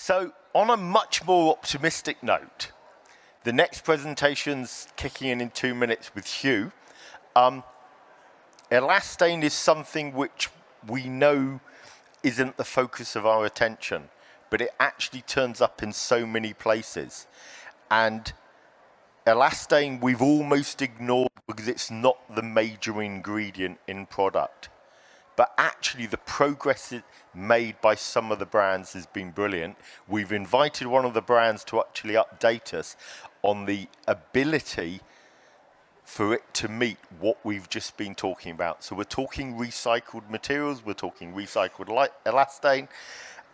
So on a much more optimistic note, the next presentation's kicking in 2 minutes with Hugh. Elastane is something which we know isn't the focus of our attention, but it actually turns up in so many places. And elastane we've almost ignored because it's not the major ingredient in product. But actually the progress made by some of the brands has been brilliant. We've invited one of the brands to actually update us on the ability for it to meet what we've just been talking about. So we're talking recycled materials, we're talking recycled elastane,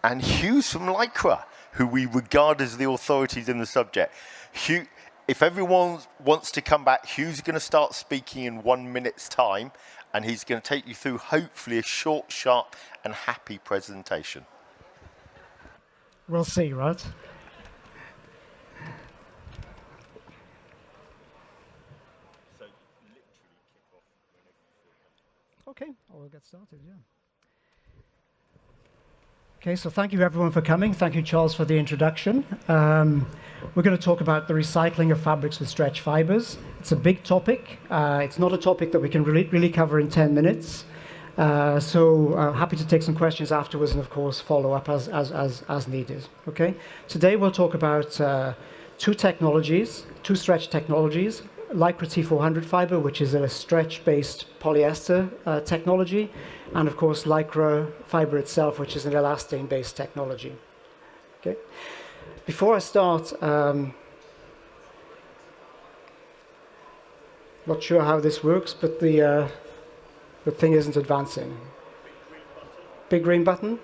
and Hugh's from LYCRA, who we regard as the authorities in the subject. Hugh, if everyone wants to come back, Hugh's going to start speaking in 1 minute's time, and he's going to take you through, hopefully, a short, sharp, and happy presentation. We'll see, right? So, literally kick off whenever you feel. Okay, we'll get started, yeah. Okay, so thank you everyone for coming. Thank you, Charles, for the introduction. We're going to talk about the recycling of fabrics with stretch fibres. It's a big topic. It's not a topic that we can really cover in 10 minutes. So happy to take some questions afterwards and, of course, follow up as needed. Okay. Today we'll talk about two stretch technologies. LYCRA T400 fibre, which is a stretch-based polyester technology, and of course LYCRA fibre itself, which is an elastane-based technology. Okay. Before I start, not sure how this works, but the thing isn't advancing. Big green button?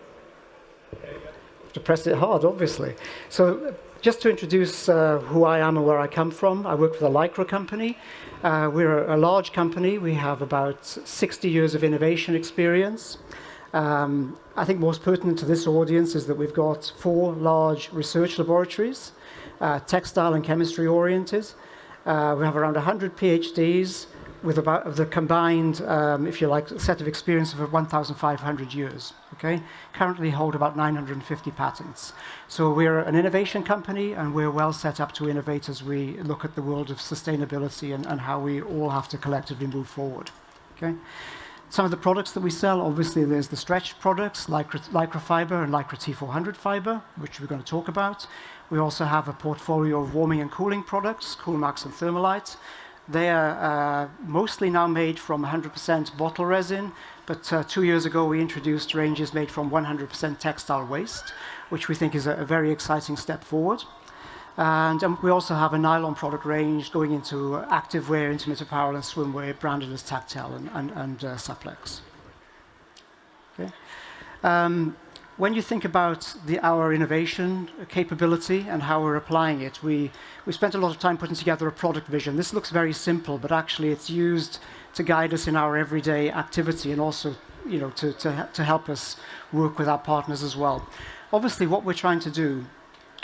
Have to press it hard, obviously. So just to introduce who I am and where I come from, I work for the LYCRA Company. We're a large company. We have about 60 years of innovation experience. I think most pertinent to this audience is that we've got 4 large research laboratories, textile and chemistry oriented. We have around 100 PhDs with about the combined, if you like, set of experience of 1,500 years. Okay, currently hold about 950 patents. So we're an innovation company, and we're well set up to innovate as we look at the world of sustainability and how we all have to collectively move forward. Okay. Some of the products that we sell, obviously, there's the stretch products, LYCRA fibre and LYCRA T400 fibre, which we're going to talk about. We also have a portfolio of warming and cooling products, Coolmax and Thermalite. They are mostly now made from 100% bottle resin, but 2 years ago we introduced ranges made from 100% textile waste, which we think is a very exciting step forward. And we also have a nylon product range going into activewear, intimate apparel, and swimwear, branded as Tactile and Supplex. Okay. When you think about our innovation capability and how we're applying it, we spent a lot of time putting together a product vision. This looks very simple, but actually it's used to guide us in our everyday activity and also, you know, to help us work with our partners as well. Obviously, what we're trying to do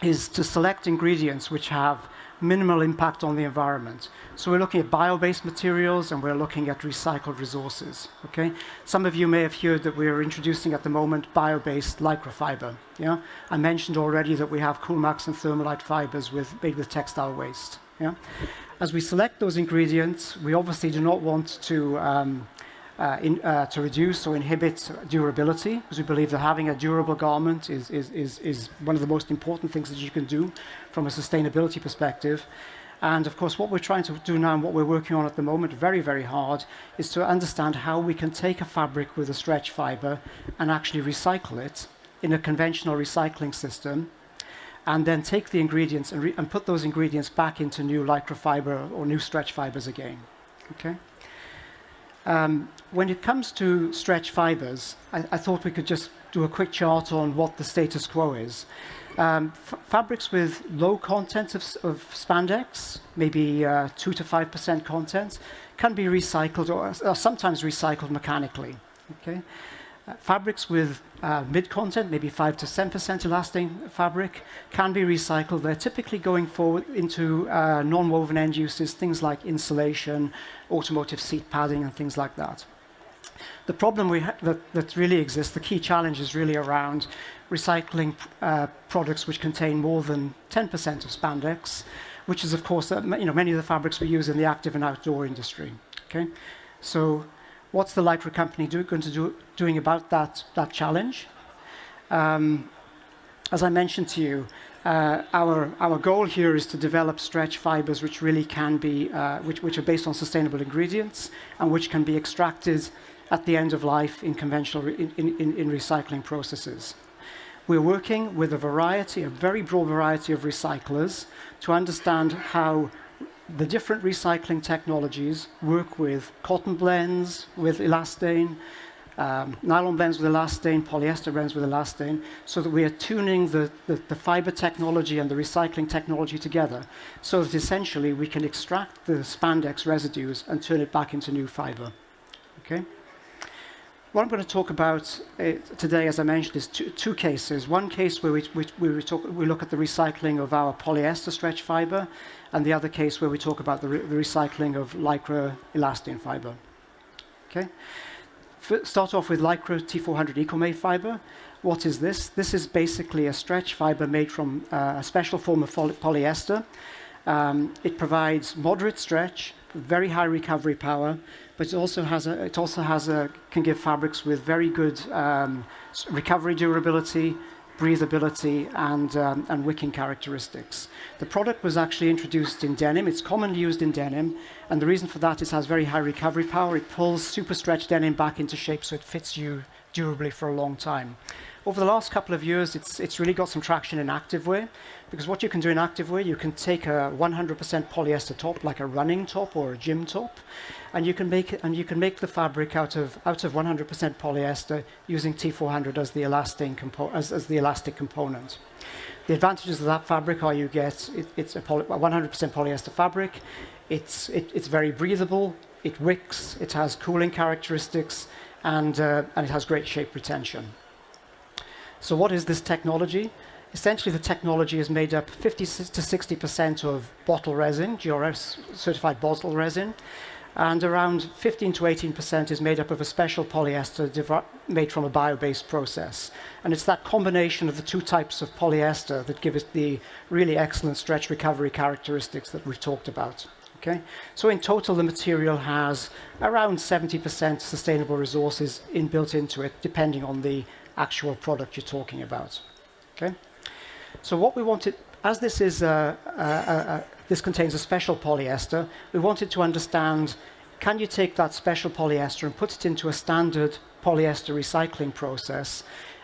is to select ingredients which have minimal impact on the environment. So we're looking at bio-based materials and we're looking at recycled resources. Okay? Some of you may have heard that we're introducing at the moment bio-based LYCRA fibre. Yeah? I mentioned already that we have Coolmax and Thermalite fibres made with textile waste. Yeah? As we select those ingredients, we obviously do not want to reduce or inhibit durability, because we believe that having a durable garment is one of the most important things that you can do from a sustainability perspective. And of course, what we're trying to do now and what we're working on at the moment very, very hard is to understand how we can take a fabric with a stretch fibre and actually recycle it in a conventional recycling system, and then take the ingredients and put those ingredients back into new LYCRA fibre or new stretch fibres again. Okay? When it comes to stretch fibres, I thought we could just do a quick chart on what the status quo is. Fabrics with low content of spandex, maybe 2 to 5% content, can be recycled or sometimes recycled mechanically. Okay? Fabrics with mid-content, maybe 5 to 10% elastane fabric, can be recycled. They're typically going forward into non-woven end uses, things like insulation, automotive seat padding, and things like that. The problem that really exists, the key challenge is really around recycling products which contain more than 10% of spandex, which is, of course, many of the fabrics we use in the active and outdoor industry. Okay, so what's the LYCRA company doing about that challenge? As I mentioned to you, our goal here is to develop stretch fibers which really can be, which are based on sustainable ingredients and which can be extracted at the end of life in conventional in recycling processes. We're working with a very broad variety of recyclers to understand how the different recycling technologies work with cotton blends with elastane, nylon blends with elastane, polyester blends with elastane, so that we are tuning the fiber technology and the recycling technology together, so that essentially we can extract the spandex residues and turn it back into new fiber. Okay? What I'm going to talk about today, as I mentioned, is two cases. One case where we look at the recycling of our polyester stretch fiber, and the other case where we talk about the recycling of LYCRA elastane fiber. Okay? Start off with LYCRA T400 EcoMade fiber. What is this? This is basically a stretch fiber made from a special form of polyester. It provides moderate stretch, very high recovery power, but it also can give fabrics with very good recovery durability, breathability, and wicking characteristics. The product was actually introduced in denim. It's commonly used in denim, and the reason for that is it has very high recovery power. It pulls super stretch denim back into shape, so it fits you durably for a long time. Over the last couple of years, it's really got some traction in activewear, because what you can do in activewear, you can take a 100% polyester top, like a running top or a gym top, and you can make the fabric out of 100% polyester using T400 as the elastic component. The advantages of that fabric are it's a 100% polyester fabric. It's very breathable. It wicks. It has cooling characteristics, and it has great shape retention. So what is this technology? Essentially, the technology is made up 50 to 60% of bottle resin, GRS certified bottle resin, and around 15 to 18% is made up of a special polyester made from a bio-based process. And it's that combination of the two types of polyester that give us the really excellent stretch recovery characteristics that we've talked about. Okay? So in total, the material has around 70% sustainable resources built into it, depending on the actual product you're talking about. Okay? So what we wanted, as this is this contains a special polyester, we wanted to understand, can you take that special polyester and put it into a standard polyester recycling process?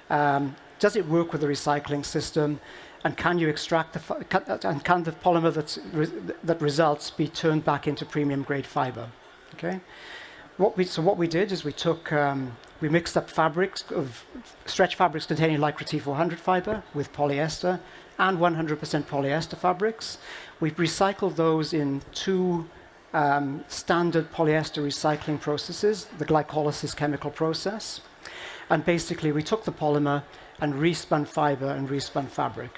Does it work with the recycling system? And can you extract and can the polymer that results be turned back into premium grade fiber? Okay. So what we did is we mixed up stretch fabrics containing LYCRA T400 fiber with polyester and 100% polyester fabrics. We've recycled those in two standard polyester recycling processes, the glycolysis chemical process. And basically, we took the polymer and respun fiber and respun fabric.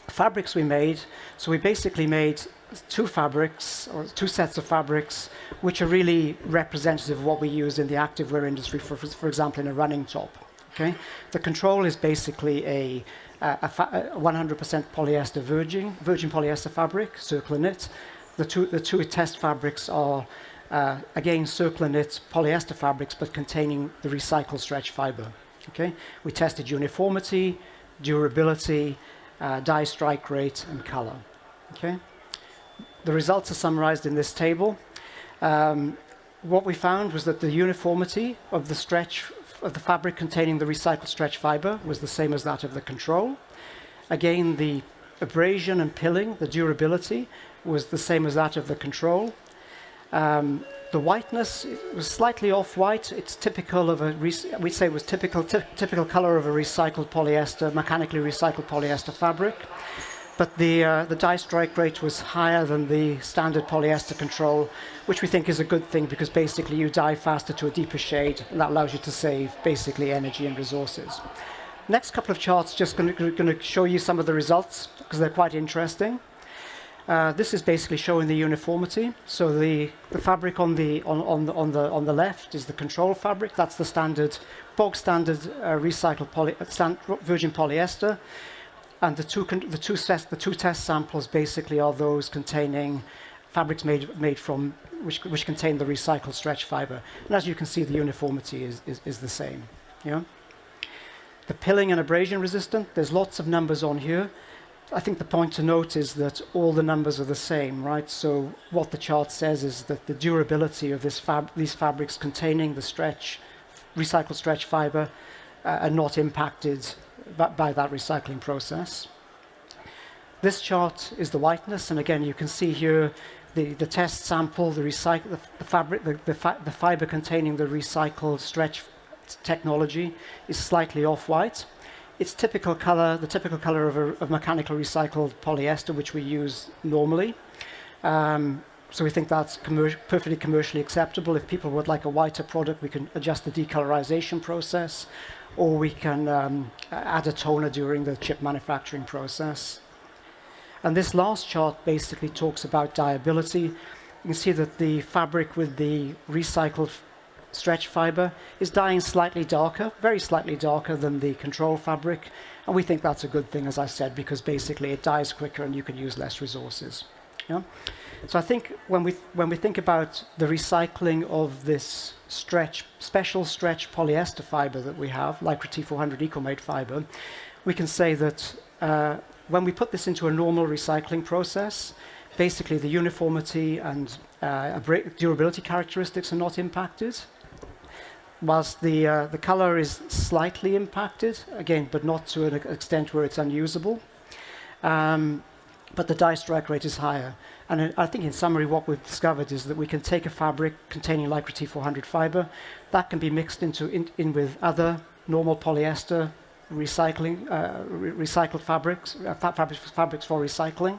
Fabrics we made, so we basically made two sets of fabrics, which are really representative of what we use in the activewear industry, for example, in a running top. Okay? The control is basically a 100% polyester virgin polyester fabric, circular knit. The two test fabrics are, again, circular knit polyester fabrics, but containing the recycled stretch fiber. Okay? We tested uniformity, durability, dye strike rate, and color. Okay? The results are summarized in this table. What we found was that the uniformity of the fabric containing the recycled stretch fiber was the same as that of the control. Again, the abrasion and pilling, the durability, was the same as that of the control. The whiteness was slightly off-white. It's typical of we'd say it was typical color of a recycled polyester, mechanically recycled polyester fabric. But the dye strike rate was higher than the standard polyester control, which we think is a good thing, because basically you dye faster to a deeper shade, and that allows you to save basically energy and resources. Next couple of charts just going to show you some of the results, because they're quite interesting. This is basically showing the uniformity. So the fabric on the left is the control fabric. That's the standard, bog standard recycled virgin polyester. And the two test samples basically are those containing fabrics made from which contain the recycled stretch fiber. And as you can see, the uniformity is the same. Yeah. The pilling and abrasion resistant, there's lots of numbers on here. I think the point to note is that all the numbers are the same, right? So what the chart says is that the durability of these fabrics containing the recycled stretch fiber are not impacted by that recycling process. This chart is the whiteness, and again you can see here the test sample, the fiber containing the recycled stretch technology is slightly off-white. It's the typical color of mechanical recycled polyester, which we use normally. So we think that's perfectly commercially acceptable. If people would like a whiter product, we can adjust the decolorization process, or we can add a toner during the chip manufacturing process. And this last chart basically talks about dyeability. You can see that the fabric with the recycled stretch fiber is dyeing slightly darker, very slightly darker than the control fabric. And we think that's a good thing, as I said, because basically it dyes quicker and you can use less resources. Yeah? So I think when we think about the recycling of this special stretch polyester fiber that we have, LYCRA T400 eco-made fiber, we can say that when we put this into a normal recycling process, basically the uniformity and durability characteristics are not impacted, whilst the color is slightly impacted, again, but not to an extent where it's unusable. But the dye strike rate is higher. And I think in summary what we've discovered is that we can take a fabric containing LYCRA T400 fiber, that can be mixed in with other normal polyester recycled fabrics for recycling,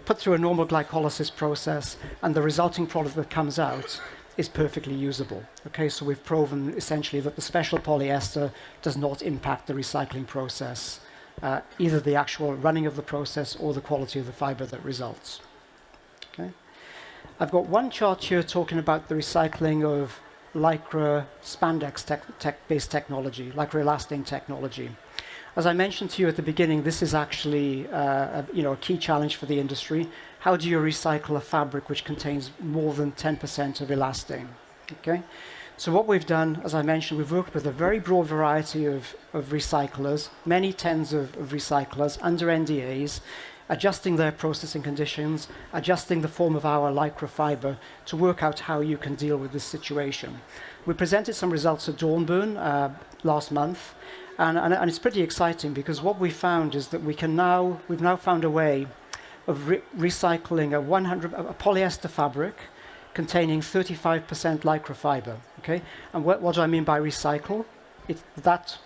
put through a normal glycolysis process, and the resulting product that comes out is perfectly usable. Okay, so we've proven essentially that the special polyester does not impact the recycling process, either the actual running of the process or the quality of the fiber that results. Okay. I've got one chart here talking about the recycling of LYCRA spandex-based technology, LYCRA elastane technology. As I mentioned to you at the beginning, this is actually a key challenge for the industry. How do you recycle a fabric which contains more than 10% of elastane? Okay. So what we've done, as I mentioned, we've worked with a very broad variety of recyclers, many tens of recyclers under NDAs, adjusting their processing conditions, adjusting the form of our LYCRA fiber to work out how you can deal with this situation. We presented some results at Dornbirn last month, and it's pretty exciting because what we found is that we've now found a way of recycling a polyester fabric containing 35% LYCRA fiber. Okay, and what do I mean by recycle? That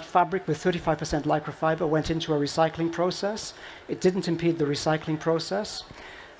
fabric with 35% LYCRA fiber went into a recycling process. It didn't impede the recycling process.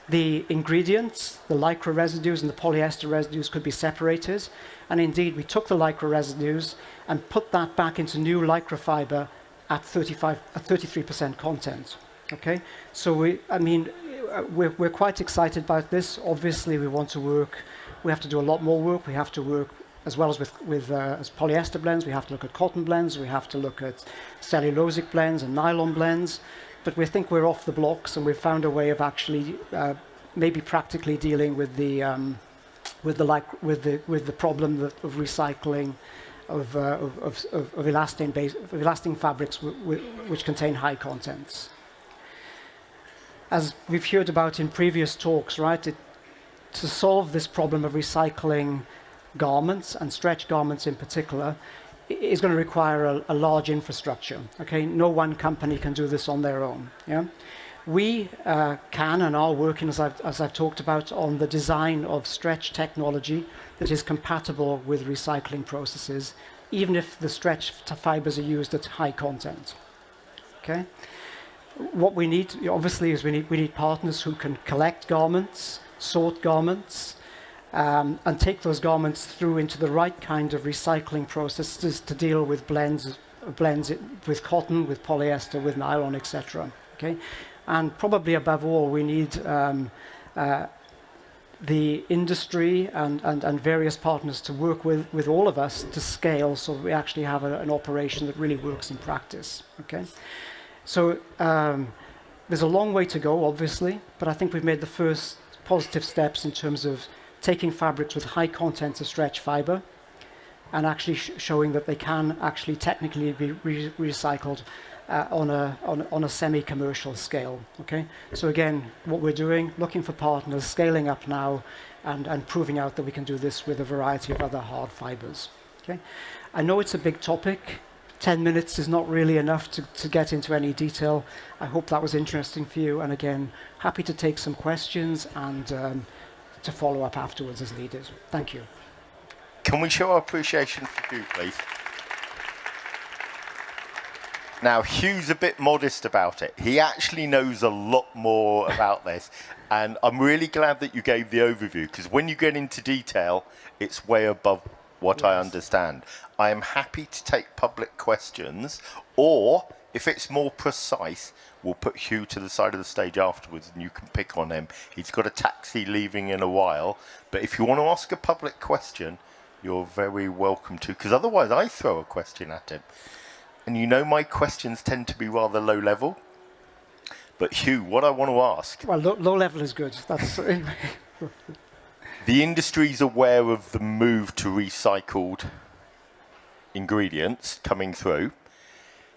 The ingredients, the LYCRA residues and the polyester residues could be separated. And indeed, we took the LYCRA residues and put that back into new LYCRA fiber at 33% content. Okay, so we're quite excited about this. Obviously, we want to work. We have to do a lot more work. We have to work as well as with as polyester blends. We have to look at cotton blends. We have to look at cellulosic blends and nylon blends. But we think we're off the blocks, and we've found a way of actually maybe practically dealing with the problem of recycling of elastane fabrics which contain high contents. As we've heard about in previous talks, right? To solve this problem of recycling garments and stretch garments in particular is going to require a large infrastructure. Okay, no one company can do this on their own. Yeah, we can and are working, as I've talked about, on the design of stretch technology that is compatible with recycling processes, even if the stretch fibers are used at high content. Okay, what we need obviously is we need partners who can collect garments, sort garments, and take those garments through into the right kind of recycling processes to deal with blends with cotton, with polyester, with nylon, etc. Okay, And probably above all, we need the industry and various partners to work with all of us to scale, so we actually have an operation that really works in practice. Okay, so there's a long way to go, obviously, but I think we've made the first positive steps in terms of taking fabrics with high contents of stretch fibre and actually showing that they can actually technically be recycled on a semi-commercial scale. Okay, so again, what we're doing, looking for partners, scaling up now, and proving out that we can do this with a variety of other hard fibres. Okay, I know it's a big topic. 10 minutes is not really enough to get into any detail. I hope that was interesting for you, and again, happy to take some questions and to follow up afterwards as needed. Thank you. Can we show our appreciation for Hugh, please? Now, Hugh's a bit modest about it. He actually knows a lot more about this. And I'm really glad that you gave the overview, because when you get into detail, it's way above what I understand. I am happy to take public questions, or if it's more precise, we'll put Hugh to the side of the stage afterwards and you can pick on him. He's got a taxi leaving in a while. But if you want to ask a public question, you're very welcome to, because otherwise I throw a question at him. And you know my questions tend to be rather low level. But Hugh, what I want to ask... Well, low level is good. That's the industry's aware of the move to recycled ingredients coming through.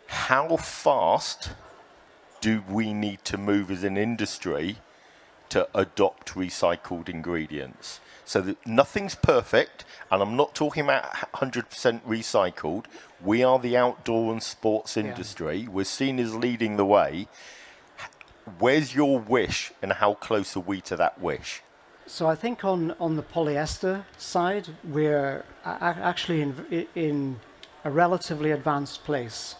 How fast do we need to move as an industry to adopt recycled ingredients? So that nothing's perfect, and I'm not talking about 100% recycled. We are the outdoor and sports industry. Yeah. We're seen as leading the way. Where's your wish, and how close are we to that wish? So I think on the polyester side, we're actually in a relatively advanced place.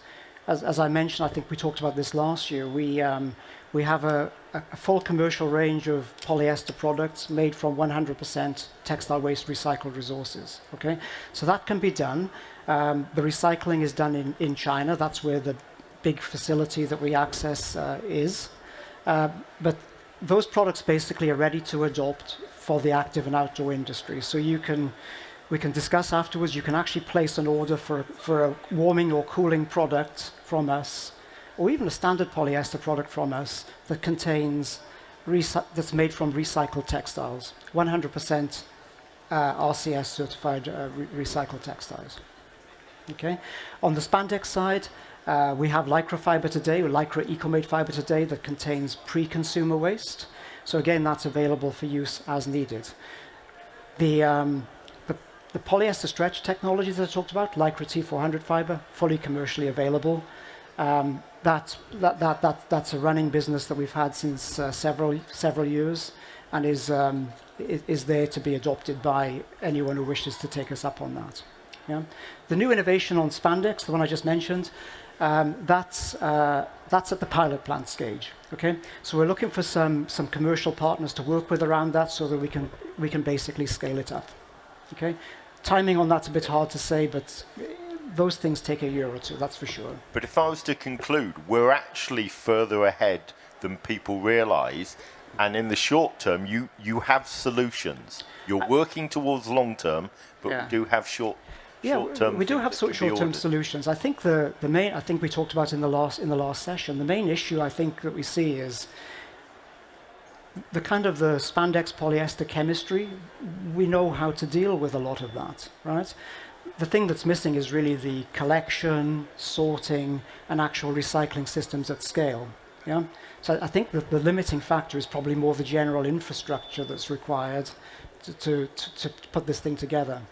As I mentioned, I think we talked about this last year, we have a full commercial range of polyester products made from 100% textile waste recycled resources. Okay, so that can be done. The recycling is done in China. That's where the big facility that we access is. But those products basically are ready to adopt for the active and outdoor industry. So we can discuss afterwards. You can actually place an order for a warming or cooling product from us, or even a standard polyester product from us that contains that's made from recycled textiles, 100% RCS certified recycled textiles. Okay. On the spandex side, we have LYCRA fibre today, or LYCRA eco-made fibre today, that contains pre-consumer waste. So again, that's available for use as needed. The polyester stretch technology that I talked about, LYCRA T400 fibre, fully commercially available. That's a running business that we've had since several years, and is there to be adopted by anyone who wishes to take us up on that. Yeah. The new innovation on spandex, the one I just mentioned, that's at the pilot plant stage. Okay, so we're looking for some commercial partners to work with around that, so that we can basically scale it up. Okay, timing on that's a bit hard to say, but those things take a year or two, that's for sure. But if I was to conclude, we're actually further ahead than people realise, and in the short term, you have solutions. You're working towards long term, but we do have short term. We do have short-term solutions. I think the main, I think we talked about in the last session, the main issue I think that we see is the kind of the spandex polyester chemistry. We know how to deal with a lot of that, right? The thing that's missing is really the collection, sorting, and actual recycling systems at scale. Yeah. So I think that the limiting factor is probably more the general infrastructure that's required to put this thing together.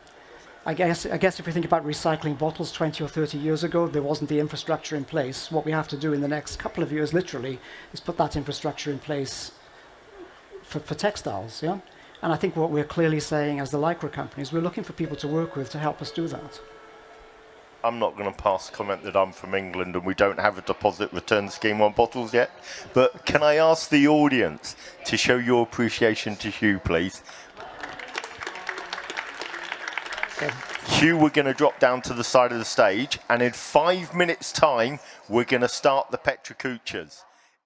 I guess if we think about recycling bottles 20 or 30 years ago, there wasn't the infrastructure in place. What we have to do in the next couple of years, literally, is put that infrastructure in place for textiles. Yeah. And I think what we're clearly saying as the LYCRA company is we're looking for people to work with to help us do that. I'm not going to pass comment that I'm from England and we don't have a deposit return scheme on bottles yet. But can I ask the audience to show your appreciation to Hugh, please? Okay. Hugh, we're going to drop down to the side of the stage, and in 5 minutes' time, we're going to start the Petrocuchas.